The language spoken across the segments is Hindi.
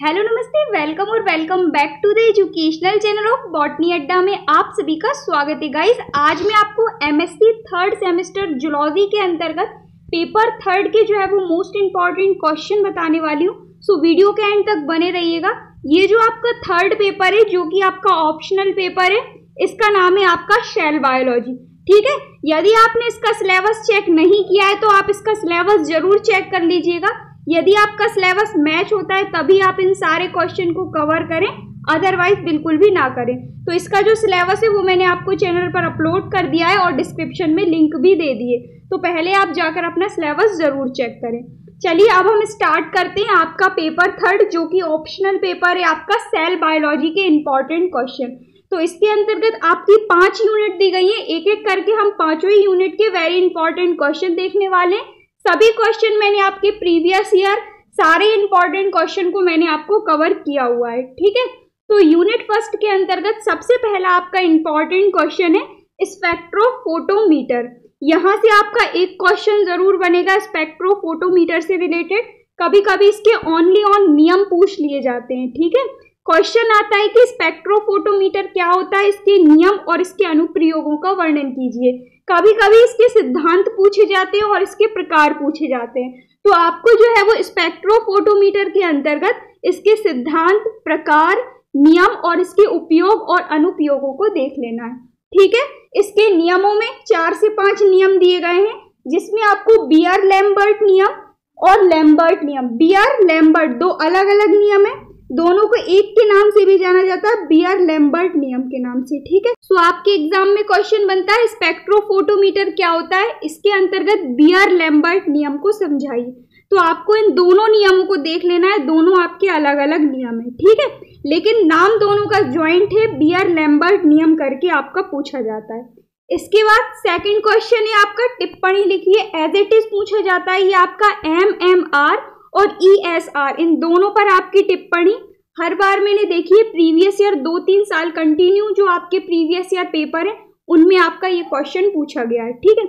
हेलो नमस्ते, वेलकम और welcome back to the educational channel of botany Adda में आप सभी का स्वागत है गाइस। आज मैं आपको एमएससी थर्ड सेमेस्टर जूलॉजी के अंतर्गत पेपर थर्ड के जो है वो मोस्ट इंपॉर्टेंट क्वेश्चन बताने वाली हूँ। सो वीडियो के एंड तक बने रहिएगा। ये जो आपका थर्ड पेपर है जो कि आपका ऑप्शनल पेपर है, इसका नाम है आपका सेल बायोलॉजी। ठीक है, यदि आपने इसका सिलेबस चेक नहीं किया है तो आप इसका सिलेबस जरूर चेक कर लीजिएगा। यदि आपका सिलेबस मैच होता है तभी आप इन सारे क्वेश्चन को कवर करें, अदरवाइज बिल्कुल भी ना करें। तो इसका जो सिलेबस है वो मैंने आपको चैनल पर अपलोड कर दिया है और डिस्क्रिप्शन में लिंक भी दे दिए, तो पहले आप जाकर अपना सिलेबस जरूर चेक करें। चलिए अब हम स्टार्ट करते हैं आपका पेपर थर्ड जो कि ऑप्शनल पेपर है आपका सेल बायोलॉजी के इंपॉर्टेंट क्वेश्चन। तो इसके अंतर्गत आपकी 5 यूनिट दी गई है, एक एक करके हम पांचों यूनिट के वेरी इंपॉर्टेंट क्वेश्चन देखने वाले हैं। सभी क्वेश्चन मैंने आपके प्रीवियस ईयर सारे इंपॉर्टेंट क्वेश्चन को मैंने आपको कवर किया हुआ है। ठीक है, तो यूनिट फर्स्ट के अंतर्गत सबसे पहला आपका इंपॉर्टेंट क्वेश्चन है स्पेक्ट्रोफोटोमीटर। यहाँ से आपका एक क्वेश्चन जरूर बनेगा स्पेक्ट्रोफोटोमीटर से रिलेटेड। कभी कभी इसके ओनली ऑन नियम पूछ लिए जाते हैं। ठीक है, क्वेश्चन आता है कि स्पेक्ट्रोफोटोमीटर क्या होता है, इसके नियम और इसके अनुप्रयोगों का वर्णन कीजिए। कभी कभी इसके सिद्धांत पूछे जाते हैं और इसके प्रकार पूछे जाते हैं। तो आपको जो है वो स्पेक्ट्रोफोटोमीटर के अंतर्गत इसके सिद्धांत, प्रकार, नियम और इसके उपयोग और अनुप्रयोगों को देख लेना है। ठीक है, इसके नियमों में 4 से 5 नियम दिए गए हैं, जिसमें आपको बियर लैम्बर्ट नियम और लैम्बर्ट नियम, बियर लैम्बर्ट 2 अलग अलग नियम है, दोनों को एक के नाम से भी जाना जाता है, बियर लैम्बर्ट नियम के नाम से। ठीक है, सो आपके एग्जाम में क्वेश्चन बनता है स्पेक्ट्रोफोटोमीटर क्या होता है, इसके अंतर्गत बियर लैम्बर्ट नियम को समझाइए। तो आपको इन दोनों नियमों को देख लेना है, दोनों आपके अलग अलग नियम है। ठीक है, लेकिन नाम दोनों का ज्वाइंट है, बियर लैम्बर्ट नियम करके आपका पूछा जाता है। इसके बाद सेकंड क्वेश्चन है आपका टिप्पणी लिखिए, एज इट इज पूछा जाता है। ये आपका MMR और ESR इन दोनों पर आपकी टिप्पणी हर बार मैंने देखी है, प्रीवियस ईयर 2-3 साल कंटिन्यू जो आपके प्रीवियस ईयर पेपर है उनमें आपका ये क्वेश्चन पूछा गया है। ठीक है,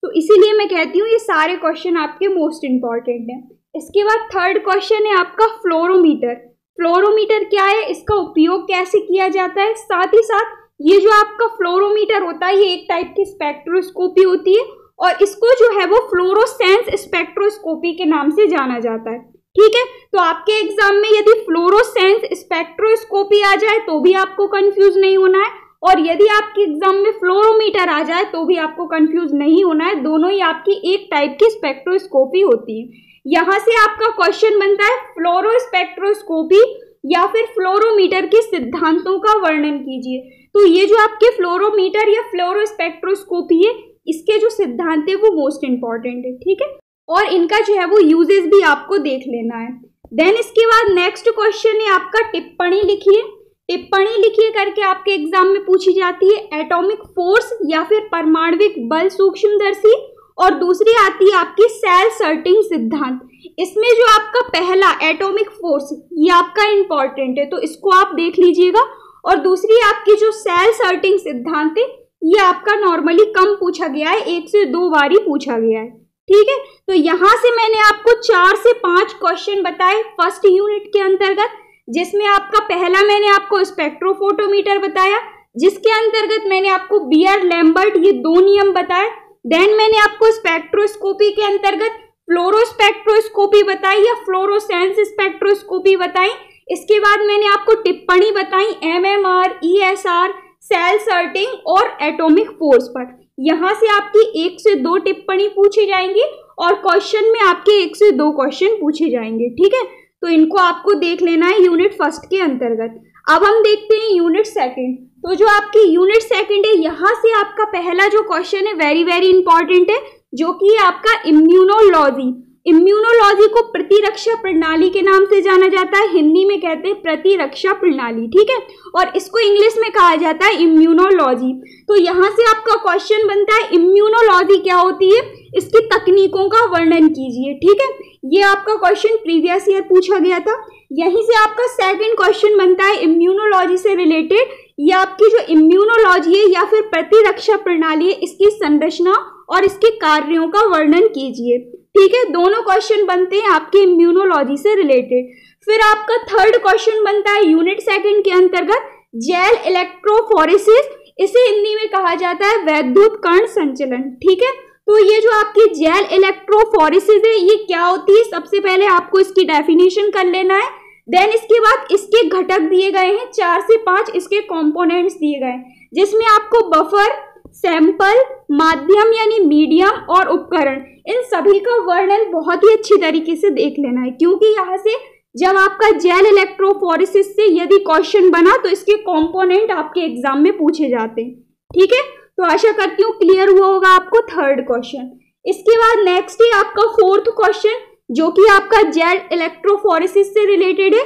तो इसीलिए मैं कहती हूँ ये सारे क्वेश्चन आपके मोस्ट इंपॉर्टेंट हैं। इसके बाद थर्ड क्वेश्चन है आपका फ्लोरोमीटर। फ्लोरोमीटर क्या है, इसका उपयोग कैसे किया जाता है, साथ ही साथ ये जो आपका फ्लोरोमीटर होता है ये एक टाइप की स्पेक्ट्रोस्कोपी होती है और इसको जो है वो फ्लोरोसेंस स्पेक्ट्रोस्कोपी के नाम से जाना जाता है। ठीक है, तो आपके एग्जाम में यदि फ्लोरोसेंस स्पेक्ट्रोस्कोपी आ जाए तो भी आपको कंफ्यूज नहीं होना है, और यदि आपके एग्जाम में फ्लोरोमीटर आ जाए तो भी आपको कंफ्यूज नहीं होना है। दोनों ही आपकी एक टाइप की स्पेक्ट्रोस्कोपी होती है। यहाँ से आपका क्वेश्चन बनता है फ्लोरोस्पेक्ट्रोस्कोपी या फिर फ्लोरोमीटर के सिद्धांतों का वर्णन कीजिए। तो ये जो आपके फ्लोरोमीटर या फ्लोरोस्पेक्ट्रोस्कोपी है इसके जो सिद्धांत है वो मोस्ट इंपॉर्टेंट है। ठीक है, और इनका जो है वो यूजेस भी आपको देख लेना है। देन इसके बाद नेक्स्ट क्वेश्चन है आपका टिप्पणी लिखिए। टिप्पणी लिखिए करके आपके एग्जाम में पूछी जाती है एटॉमिक फोर्स या फिर परमाणविक बल सूक्ष्मदर्शी, और दूसरी आती है आपकी सेल सर्टिंग सिद्धांत। इसमें जो आपका पहला एटॉमिक फोर्स ये आपका इंपॉर्टेंट है, तो इसको आप देख लीजिएगा। और दूसरी आपकी जो सेल सर्टिंग सिद्धांत है ये आपका नॉर्मली कम पूछा गया है, 1 से 2 बार ही पूछा गया है। ठीक है, तो यहां से मैंने आपको 4 से 5 क्वेश्चन बताए फर्स्ट यूनिट के अंतर्गत, जिसमें आपका पहला मैंने आपको स्पेक्ट्रोफोटोमीटर बताया, जिसके अंतर्गत मैंने आपको बियर लैम्बर्ट ये 2 नियम बताए। देन मैंने आपको स्पेक्ट्रोस्कोपी के अंतर्गत फ्लोरोस्पेक्ट्रोस्कोपी बताई या फ्लोरोसेंस स्पेक्ट्रोस्कोपी बताई। इसके बाद मैंने आपको टिप्पणी बताई MMR, ESR, सेल सर्टिंग और एटॉमिक फोर्स पर। यहाँ से आपकी 1 से 2 टिप्पणी पूछी जाएंगी और क्वेश्चन में आपके 1 से 2 क्वेश्चन पूछे जाएंगे। ठीक है, तो इनको आपको देख लेना है यूनिट फर्स्ट के अंतर्गत। अब हम देखते हैं यूनिट सेकंड। तो जो आपकी यूनिट सेकंड है यहाँ से आपका पहला जो क्वेश्चन है वेरी वेरी इंपॉर्टेंट है, जो कि आपका इम्यूनोलॉजी। इम्यूनोलॉजी को प्रतिरक्षा प्रणाली के नाम से जाना जाता है, हिंदी में कहते हैं प्रतिरक्षा प्रणाली। ठीक है, और इसको इंग्लिश में कहा जाता है इम्यूनोलॉजी। तो यहाँ से आपका क्वेश्चन बनता है इम्यूनोलॉजी क्या होती है, इसकी तकनीकों का वर्णन कीजिए। ठीक है, ये आपका क्वेश्चन प्रीवियस ईयर पूछा गया था। यहीं से आपका सेकंड क्वेश्चन बनता है इम्यूनोलॉजी से रिलेटेड, ये आपकी जो इम्यूनोलॉजी है या फिर प्रतिरक्षा प्रणाली है इसकी संरचना और इसके कार्यों का वर्णन कीजिए। ठीक है, दोनों क्वेश्चन बनते हैं आपके इम्यूनोलॉजी से रिलेटेड। फिर आपका थर्ड क्वेश्चन बनता है यूनिट सेकंड के अंतर्गत जेल इलेक्ट्रोफोरेसिस, इसे हिंदी में कहा जाता है वैद्युत कण संचलन। ठीक है, तो ये जो आपकी जेल इलेक्ट्रोफोरेसिस है ये क्या होती है, सबसे पहले आपको इसकी डेफिनेशन कर लेना है। देन इसके बाद इसके घटक दिए गए हैं, 4 से 5 इसके कंपोनेंट्स दिए गए हैं, जिसमें आपको बफर, सैंपल, माध्यम यानी मीडियम और उपकरण, इन सभी का वर्णन बहुत ही अच्छी तरीके से देख लेना है, क्योंकि यहाँ से जब आपका जेल इलेक्ट्रोफोरेसिस से यदि क्वेश्चन बना तो इसके कंपोनेंट आपके एग्जाम में पूछे जाते हैं। ठीक है, तो आशा करती हूँ क्लियर हुआ होगा आपको थर्ड क्वेश्चन। इसके बाद नेक्स्ट है आपका फोर्थ क्वेश्चन, जो कि आपका जेल इलेक्ट्रोफोरेसिस से रिलेटेड है।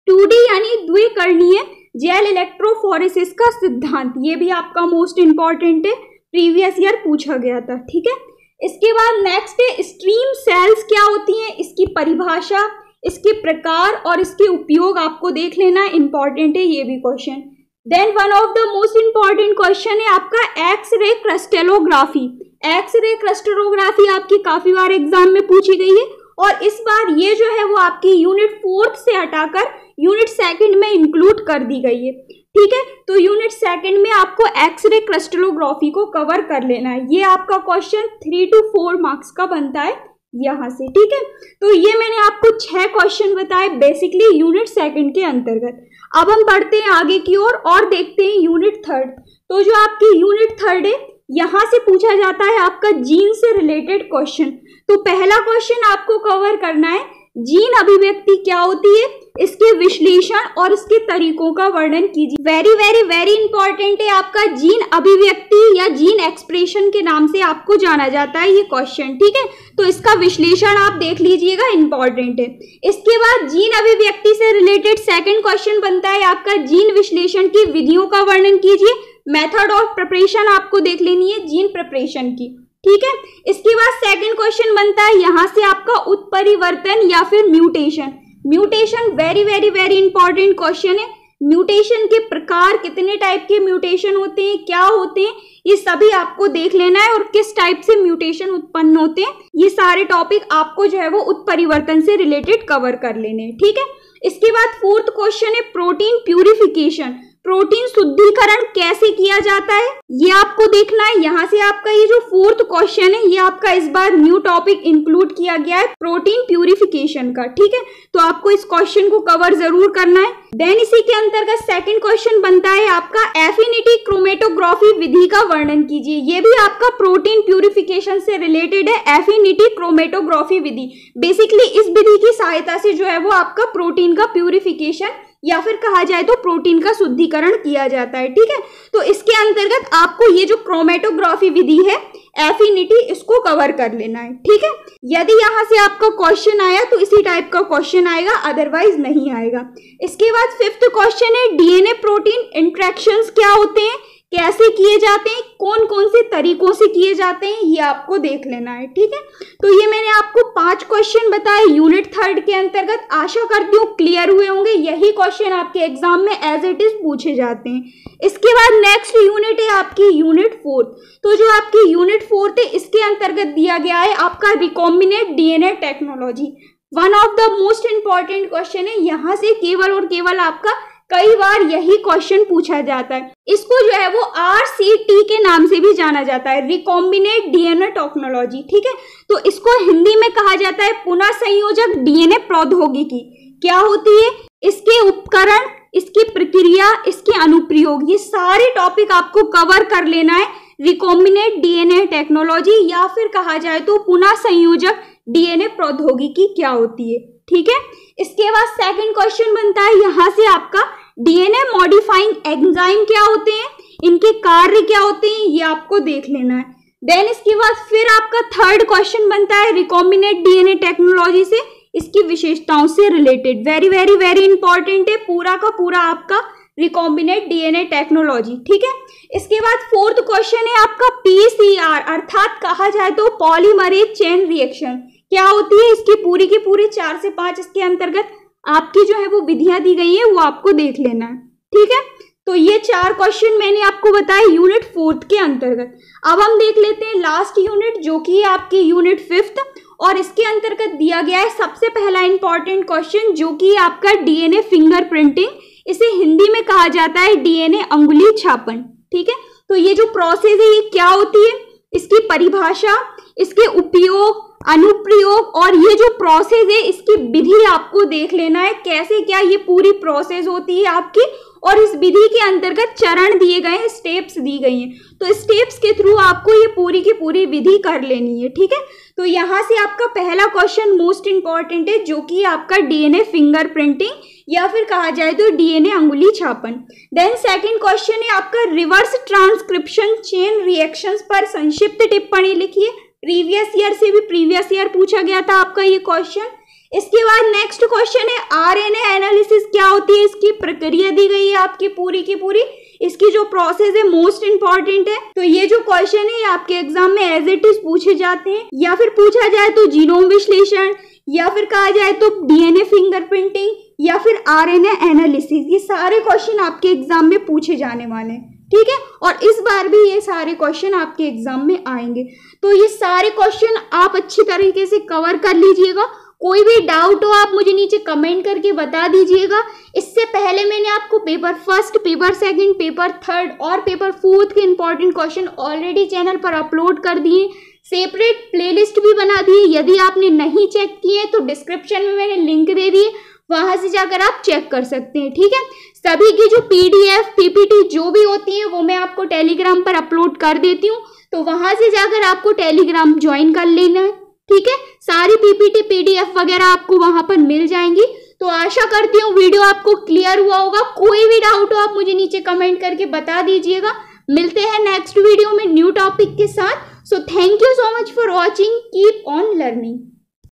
2D यानी द्विकर्णीय जेल इलेक्ट्रोफोरेसिस का सिद्धांत, ये भी आपका मोस्ट इंपॉर्टेंट है, प्रीवियस ईयर पूछा गया था। ठीक है, इसके बाद नेक्स्ट है स्ट्रीम सेल्स क्या होती हैं, इसकी परिभाषा, इसके प्रकार और इसके उपयोग आपको देख लेना है, इंपॉर्टेंट है ये भी question. Then one of the most important question है आपका एक्सरे क्रिस्टलोग्राफी। एक्सरे क्रिस्टलोग्राफी आपकी काफी बार एग्जाम में पूछी गई है, और इस बार ये जो है वो आपकी यूनिट 4 से हटाकर यूनिट सेकंड में इंक्लूड कर दी गई है। ठीक है, तो यूनिट सेकंड में आपको एक्सरे क्रिस्टलोग्राफी को कवर कर लेना है। ये आपका क्वेश्चन 3 to 4 मार्क्स का बनता है यहाँ से। ठीक है, तो ये मैंने आपको 6 क्वेश्चन बताए बेसिकली यूनिट सेकंड के अंतर्गत। अब हम बढ़ते हैं आगे की ओर और देखते हैं यूनिट थर्ड। तो जो आपकी यूनिट थर्ड है, यहाँ से पूछा जाता है आपका जीन से रिलेटेड क्वेश्चन। तो पहला क्वेश्चन आपको कवर करना है, जीन अभिव्यक्ति क्या होती है, इसके विश्लेषण और इसके तरीकों का वर्णन कीजिए। वेरी वेरी वेरी इंपॉर्टेंट है आपका जीन अभिव्यक्ति या जीन एक्सप्रेशन के नाम से आपको जाना जाता है ये क्वेश्चन। ठीक है, तो इसका विश्लेषण आप देख लीजिएगा, इंपॉर्टेंट है। इसके बाद जीन अभिव्यक्ति से रिलेटेड सेकंड क्वेश्चन बनता है आपका जीन विश्लेषण की विधियों का वर्णन कीजिए। मेथड ऑफ प्रिपरेशन आपको देख लेनी है जीन प्रिपरेशन की। ठीक है, इसके बाद सेकंड क्वेश्चन बनता है यहाँ से आपका उत्परिवर्तन या फिर mutation. Mutation very very very important question है। म्यूटेशन के प्रकार, कितने टाइप के म्यूटेशन होते हैं, क्या होते हैं, ये सभी आपको देख लेना है, और किस टाइप से म्यूटेशन उत्पन्न होते हैं, ये सारे टॉपिक आपको जो है वो उत्परिवर्तन से रिलेटेड कवर कर लेने हैं। ठीक है, इसके बाद फोर्थ क्वेश्चन है प्रोटीन प्यूरिफिकेशन। प्रोटीन शुद्धिकरण कैसे किया जाता है ये आपको देखना है। यहाँ से आपका ये जो फोर्थ क्वेश्चन है ये आपका इस बार न्यू टॉपिक इंक्लूड किया गया है प्रोटीन प्यूरिफिकेशन का। ठीक है, तो आपको इस क्वेश्चन को कवर जरूर करना है। देन इसी के अंतर्गत सेकंड क्वेश्चन बनता है आपका एफिनिटी क्रोमेटोग्राफी विधि का वर्णन कीजिए। ये भी आपका प्रोटीन प्यूरिफिकेशन से रिलेटेड है, एफिनिटी क्रोमेटोग्राफी विधि। बेसिकली इस विधि की सहायता से जो है वो आपका प्रोटीन का प्यूरिफिकेशन या फिर कहा जाए तो प्रोटीन का शुद्धिकरण किया जाता है। ठीक है, तो इसके अंतर्गत आपको ये जो क्रोमेटोग्राफी विधि है, एफिनिटी, इसको कवर कर लेना है। ठीक है, यदि यहाँ से आपका क्वेश्चन आया तो इसी टाइप का क्वेश्चन आएगा, अदरवाइज नहीं आएगा। इसके बाद फिफ्थ क्वेश्चन है डीएनए प्रोटीन इंटरेक्शंस क्या होते हैं, कैसे किए जाते हैं, कौन कौन से तरीकों से किए जाते हैं, ये आपको देख लेना है। ठीक है, तो ये मैंने आपको 5 क्वेश्चन बताए यूनिट थर्ड के अंतर्गत। आशा करती हूँ क्लियर हुए होंगे। यही क्वेश्चन आपके एग्जाम में एज इट इज पूछे जाते हैं। इसके बाद नेक्स्ट यूनिट है आपकी यूनिट फोर्थ। तो जो आपकी यूनिट फोर्थ है इसके अंतर्गत दिया गया है आपका recombinant DNA technology. One of the most important question है। यहाँ से केवल और केवल आपका कई बार यही क्वेश्चन पूछा जाता है। इसको जो है वो RCT के नाम से भी जाना जाता है, रिकॉम्बिनेंट डीएनए टेक्नोलॉजी। ठीक है, तो इसको हिंदी में कहा जाता है पुनः संयोजक डीएनए प्रौद्योगिकी। क्या होती है, इसके उपकरण, इसकी प्रक्रिया, इसके अनुप्रयोग, ये सारे टॉपिक आपको कवर कर लेना है। रिकॉम्बिनेंट डीएनए टेक्नोलॉजी या फिर कहा जाए तो पुनः संयोजक डीएनए प्रौद्योगिकी क्या होती है। ठीक है, इसके बाद सेकंड क्वेश्चन बनता है यहाँ से आपका डीएनए मॉडिफाइंग एंजाइम क्या होते हैं, इनके कार्य क्या होते हैं, ये आपको देख लेना है। देन इसके बाद फिर आपका थर्ड क्वेश्चन बनता है रिकॉम्बिनेंट डीएनए टेक्नोलॉजी से इसकी विशेषताओं से related. Very very very important है पूरा का पूरा आपका रिकॉम्बिनेंट डीएनए टेक्नोलॉजी। ठीक है, इसके बाद फोर्थ क्वेश्चन है आपका PCR अर्थात कहा जाए तो पॉलीमरेज चेन रिएक्शन क्या होती है, इसकी पूरी की पूरी 4 से 5 इसके अंतर्गत आपकी जो है वो विधियां दी गई है, वो आपको देख लेना है। ठीक है, तो ये 4 क्वेश्चन मैंने आपको बताया यूनिट फोर्थ के अंतर्गत। अब हम देख लेते हैं लास्ट यूनिट जो कि है आपकी यूनिट फिफ्थ, और इसके अंतर्गत दिया गया है सबसे पहला इंपॉर्टेंट क्वेश्चन, जो कि आपका डीएनए फिंगरप्रिंटिंग, इसे हिंदी में कहा जाता है डीएनए अंगुली छापन। ठीक है, तो ये जो प्रोसेस है ये क्या होती है, इसकी परिभाषा, इसके उपयोग, अनुप्रयोग और ये जो प्रोसेस है इसकी विधि आपको देख लेना है, कैसे क्या ये पूरी प्रोसेस होती है आपकी, और इस विधि के अंतर्गत चरण दिए गए हैं, स्टेप्स दी गई हैं, तो स्टेप्स के थ्रू आपको ये पूरी की पूरी विधि कर लेनी है। ठीक है, तो यहाँ से आपका पहला क्वेश्चन मोस्ट इंपॉर्टेंट है, जो कि आपका डीएनए फिंगरप्रिंटिंग या फिर कहा जाए तो डीएनए अंगुली छापन। देन सेकंड क्वेश्चन है आपका रिवर्स ट्रांसक्रिप्शन चेन रिएक्शंस पर संक्षिप्त टिप्पणी लिखिए। प्रीवियस ईयर से भी प्रीवियस ईयर पूछा गया था आपका ये क्वेश्चन। इसके बाद नेक्स्ट क्वेश्चन है आरएनए एनालिसिस क्या होती है, इसकी प्रक्रिया दी गई है आपकी पूरी की पूरी, इसकी जो प्रोसेस है मोस्ट इंपॉर्टेंट है। तो ये जो क्वेश्चन है आपके एग्जाम में एज इट इज पूछे जाते हैं, या फिर पूछा जाए तो जीनोम विश्लेषण, या फिर कहा जाए तो डीएनए फिंगरप्रिंटिंग, या फिर आरएनए एनालिसिस, ये सारे क्वेश्चन आपके एग्जाम में पूछे जाने वाले हैं। ठीक है, और इस बार भी ये सारे क्वेश्चन आपके एग्जाम में आएंगे, तो ये सारे क्वेश्चन आप अच्छी तरीके से कवर कर लीजिएगा। कोई भी डाउट हो आप मुझे नीचे कमेंट करके बता दीजिएगा। इससे पहले मैंने आपको paper first, paper second, paper third और पेपर फोर्थ के इंपॉर्टेंट क्वेश्चन ऑलरेडी चैनल पर अपलोड कर दिए, सेपरेट प्लेलिस्ट भी बना दी है। यदि आपने नहीं चेक किए तो डिस्क्रिप्शन में मैंने लिंक दे दिए, वहां से जाकर आप चेक कर सकते हैं। ठीक है, सभी की जो पीडीएफ, पीपीटी जो भी होती है वो मैं आपको टेलीग्राम पर अपलोड कर देती हूँ, तो वहां से जाकर आपको टेलीग्राम ज्वाइन कर लेना है। ठीक है, सारी पीपीटी, पीडीएफ वगैरह आपको वहां पर मिल जाएंगी। तो आशा करती हूँ वीडियो आपको क्लियर हुआ होगा। कोई भी डाउट हो आप मुझे नीचे कमेंट करके बता दीजिएगा। मिलते हैं नेक्स्ट वीडियो में न्यू टॉपिक के साथ। So thank you so much for watching, keep on learning.